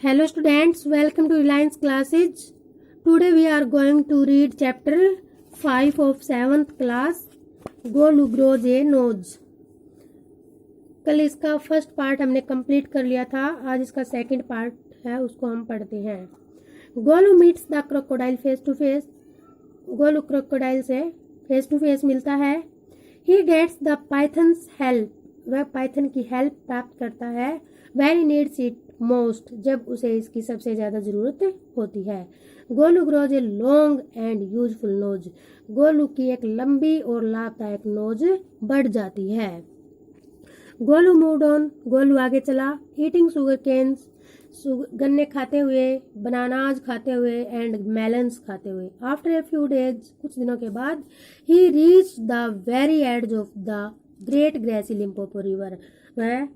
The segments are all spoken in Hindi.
Hello students, welcome to Reliance classes. Today we are going to read chapter 5 of 7th class, Golu grows a nose. कल इसका फर्स्ट पार्ट हमने कंप्लीट कर लिया था, आज इसका सेकंड पार्ट है, उसको हम पढ़ते हैं। Golu meets the crocodile face to face. Golu crocodile से फेस टू फेस मिलता है। He gets the python's help, वह पाइथन की हेल्प प्राप्त करता है। When he needs it most, जब उसे इसकी सबसे ज्यादा जरूरत होती है। Golu grows a long and useful nose, Golu की एक लंबी और लाभदायक नोज बढ़ जाती है। गोलू मूव्ड ऑन, गोलू आगे चला। ईटिंग शुगर केन्स, गन्ने खाते हुए, बनानाज खाते हुए एंड मेलन्स खाते हुए। आफ्टर ए फ्यू डेज, कुछ दिनों के बाद, he reach the very edge of the great greasy Limpopo river, वह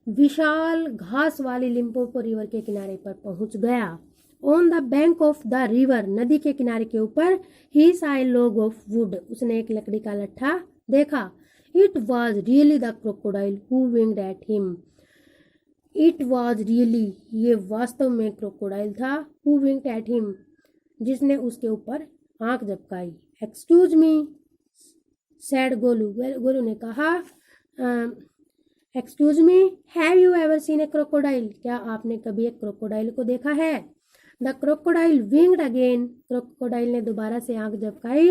विशाल घास वाली लिम्पोपो रिवर के किनारे पर पहुंच गया। On the bank of the river, नदी के किनारे के ऊपर, ही saw a log of would, उसने एक लकड़ी का लट्ठा देखा। It was really the crocodile who winged at him, it was really, ये वास्तव में क्रोकोडाइल था। हु विंग्ड एट हिम, जिसने उसके ऊपर आंख झपकाई। Excuse me said Golu, Golu ने कहा excuse me, have you ever seen a crocodile, क्या आपने कभी एक क्रोकोडाइल को देखा है। The crocodile winked again, crocodile ने दोबारा से आंख झपकाई।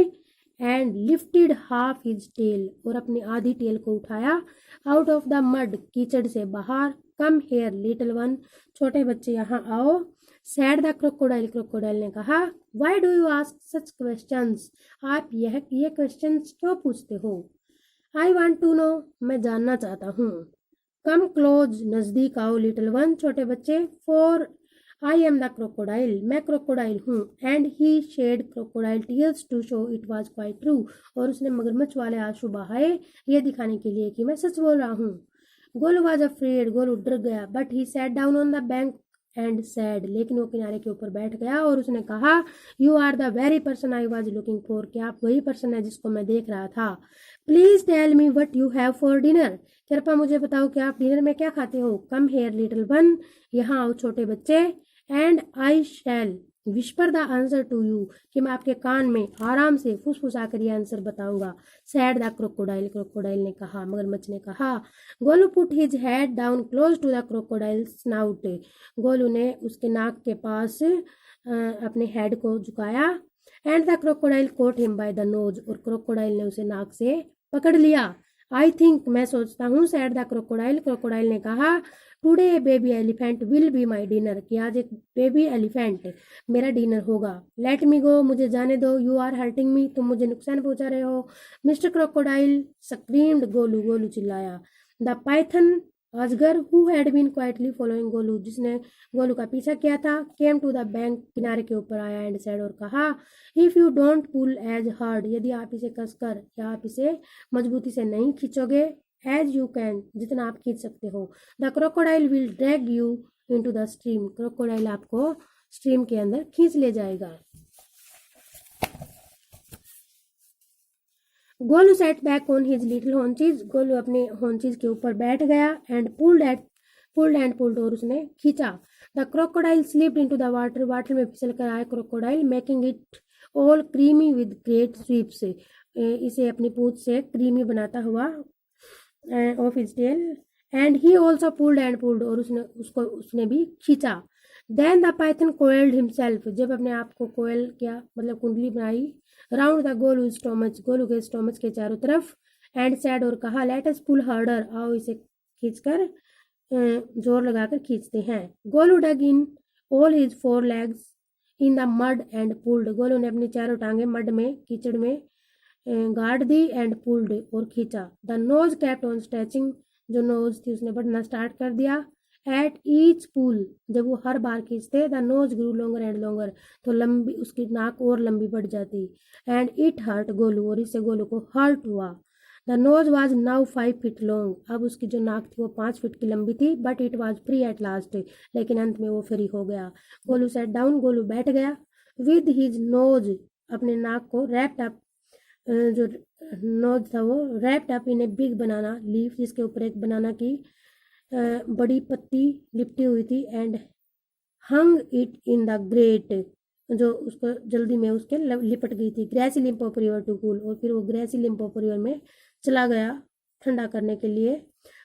And lifted half his tail, और अपनी आधी टेल को उठाया। आउट ऑफ द मड, कीचड़ से बाहर। कम हेयर लिटिल वन, छोटे बच्चे यहाँ आओ। सैड द क्रोकोडाइल, क्रोकोडाइल ने कहा। Why do you ask such questions, आप ये क्वेश्चंस क्यों पूछते हो। आई वॉन्ट टू नो, मैं जानना चाहता हूँ। कम क्लोज, नजदीक आओ। लिटिल वन, छोटे बच्चे। For I am the crocodile, मैं क्रोकोडाइल हूँ। And he shed crocodile tears to show it was quite true, और उसने मगरमच्छ वाले आंसू बहाए ये दिखाने के लिए कि मैं सच बोल रहा हूँ। गोलू वॉज अफ्रेड, गोलू डर गया। But he sat down on the bank and sad, लेकिन वो किनारे के ऊपर बैठ गया और उसने कहा, you are the very person I was looking for, क्या आप वही पर्सन है जिसको मैं देख रहा था। Please tell me what you have for dinner, कृपया मुझे बताओ कि आप डिनर में क्या खाते हो। कम हेयर लिटिल वन, यहाँ आओ छोटे बच्चे। And I shall whisper the answer to you, कि मैं आपके कान में आराम से फुसफुसा कर ये आंसर बताऊंगा। सैड द क्रोकोडाइल, क्रोकोडाइल ने कहा, मगरमच्छ ने कहा। Golu put his head down close to the crocodile snout, Golu ने उसके नाक के पास अपने हेड को झुकाया। And the crocodile caught him by the nose, और क्रोकोडाइल ने उसे नाक से पकड़ लिया। आई थिंक, मैं सोचता हूँ। सैड द क्रोकोडाइल, क्रोकोडाइल ने कहा। Today baby elephant will be my dinner, कि आज एक बेबी एलिफेंट मेरा डिनर होगा। लेट मी गो, मुझे जाने दो। यू आर हर्टिंग मी, तुम मुझे नुकसान पहुंचा रहे हो। Mister crocodile screamed, Golu, Golu चिल्लाया। द पाइथन, अजगर, who had been quietly following Golu, जिसने गोलू का पीछा किया था, केम टू द बैंक, किनारे के ऊपर आया। एंड सैड, और कहा, if you don't pull as hard, यदि आप इसे कसकर या आप इसे मजबूती से नहीं खींचोगे, एज यू कैन, जितना आप खींच सकते हो, the crocodile will drag you into the stream, crocodile आपको स्ट्रीम के अंदर खींच ले जाएगा। Golu sat back on his little haunches, Golu अपने हॉन्चीज के ऊपर बैठ गया। एंड पुल्ड, और उसने खींचा। The crocodile slipped into the water, water में फिसल कर आया crocodile. Making it all creamy with great sweeps, इसे अपनी पूंछ से क्रीमी बनाता हुआ of his tail. And he also pulled, और उसने भी खींचा। Then the python coiled himself, जब अपने आप को कोयल किया, मतलब कुंडली बनाई। Round the Golu stomach, Golu के स्टोमच के चारों तरफ। एंड सैड, और कहा, लेट अस पुल हार्डर, आओ इसे खींचकर जोर लगाकर खींचते हैं। Golu dug in all his four legs in the mud and pulled, Golu ने अपनी चारों टांगे मड में, कीचड़ में गाड़ दी। एंड पुल्ड, और खींचा। The nose kept on stretching, जो नोज थी उसने बढ़ना स्टार्ट कर दिया। एट ईच पुल, जब वो हर बार खींचते, the nose grew longer and longer, तो लंबी उसकी नाक और लंबी बढ़ जाती। एंड इट हर्ट गोलू, और इससे गोलू को हर्ट हुआ। The nose was now 5 feet long, अब उसकी जो नाक थी वो 5 फीट की लंबी थी। But it was free at last, लेकिन अंत में वो फ्री हो गया। गोलू सेट डाउन, गोलू बैठ गया। विद हिज नोज, अपने नाक को रैप्ड अप, जो नोज था वो wrapped up in a big banana leaf, जिसके ऊपर एक बनाना की बड़ी पत्ती लिपटी हुई थी। And hung it in the great, जो उसको जल्दी में उसके लिपट गई थी, greasy Limpopo river to cool, और फिर वो ग्रेसी लिम्पोपो रिवर में चला गया ठंडा करने के लिए।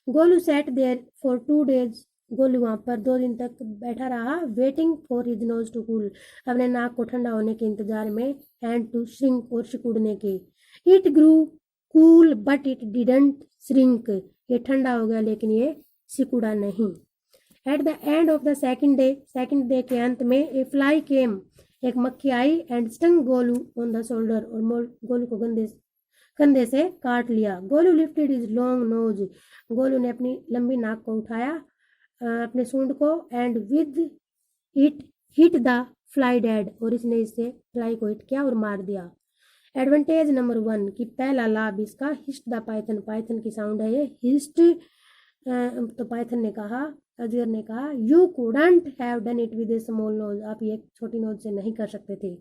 Golu sat there for 2 days, Golu वहाँ पर 2 दिन तक बैठा रहा, waiting for his nose to cool, अपने नाक को ठंडा होने के इंतजार में, एंड टू श्रिंक, और सिकुड़ने के। It grew cool but it didn't shrink, ये ठंडा हो गया लेकिन ये सिकुड़ा नहीं। At the end of the second day के अंत में ए फ्लाई केम, एक मक्खी आई, and stung Golu on the shoulder, और गोलू को कंधे से काट लिया। Golu lifted his long nose, Golu ने अपनी लंबी नाक को उठाया, अपने सूंड को, and with it hit the fly dead, और इसने इससे फ्लाई को हिट किया और मार दिया। एडवांटेज नंबर 1 कि पहला लाभ इसका, हिस्ट द पाइथन, पाइथन की साउंड है ये, हिस्ट। तो पाइथन ने कहा, अजगर ने कहा, you couldn't have done it with a small nose, आप ये छोटी नोज से नहीं कर सकते थे।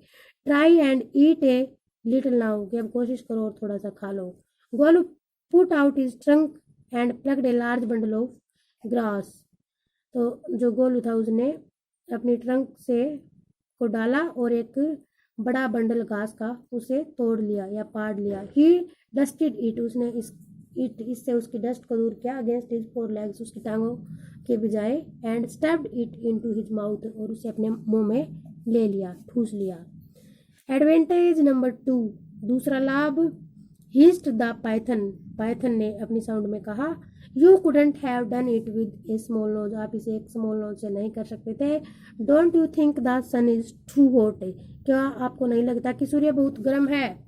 Try and eat a little now, कि अब कोशिश करो और थोड़ा सा खा लो। Golu put out his trunk and plucked a large bundle of grass, तो जो गोलू था उसने अपनी ट्रंक से को डाला और एक बड़ा बंडल घास का उसे तोड़ लिया या पाड़ लिया। ही डस्टेड इट, उसने इससे उसकी डस्ट को दूर किया, अगेंस्ट हिज 4 legs, उसकी टांगों के बजाय, and stuffed it into his mouth, और उसे अपने मुंह में ले लिया, ठूस लिया। एडवांटेज नंबर 2, दूसरा लाभ, हिस्ट द पाइथन, पाइथन ने अपनी साउंड में कहा, you couldn't have done it with a small nose, आप इसे एक स्मॉल नोज से नहीं कर सकते थे। Don't you think the sun is too hot, क्या आपको नहीं लगता कि सूर्य बहुत गर्म है।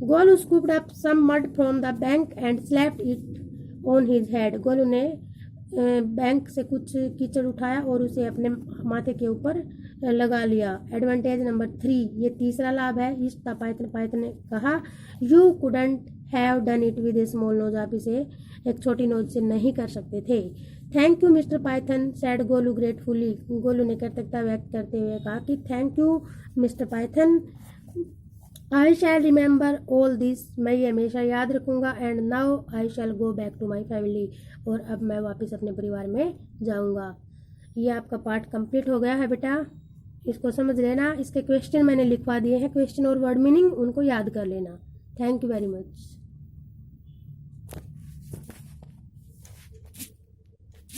Golu scooped up some mud from the bank and slapped it on his head, Golu ने बैंक से कुछ कीचड़ उठाया और उसे अपने माथे के ऊपर लगा लिया। एडवांटेज नंबर 3, ये तीसरा लाभ है, हिस्ट द पाइथन, पाइथन ने कहा, you couldn't have done it with a small nose, आप इसे एक छोटी नोज से नहीं कर सकते थे। Thank you mister python, said Golu gratefully, Golu ने कृतज्ञता व्यक्त करते हुए कहा कि thank you mister python, I shall remember all this, मैं ये हमेशा याद रखूंगा। And now I shall go back to my family, और अब मैं वापस अपने परिवार में जाऊंगा। ये आपका पार्ट कंप्लीट हो गया है बेटा, इसको समझ लेना। इसके क्वेश्चन मैंने लिखवा दिए हैं, क्वेश्चन और वर्ड मीनिंग उनको याद कर लेना। Thank you very much.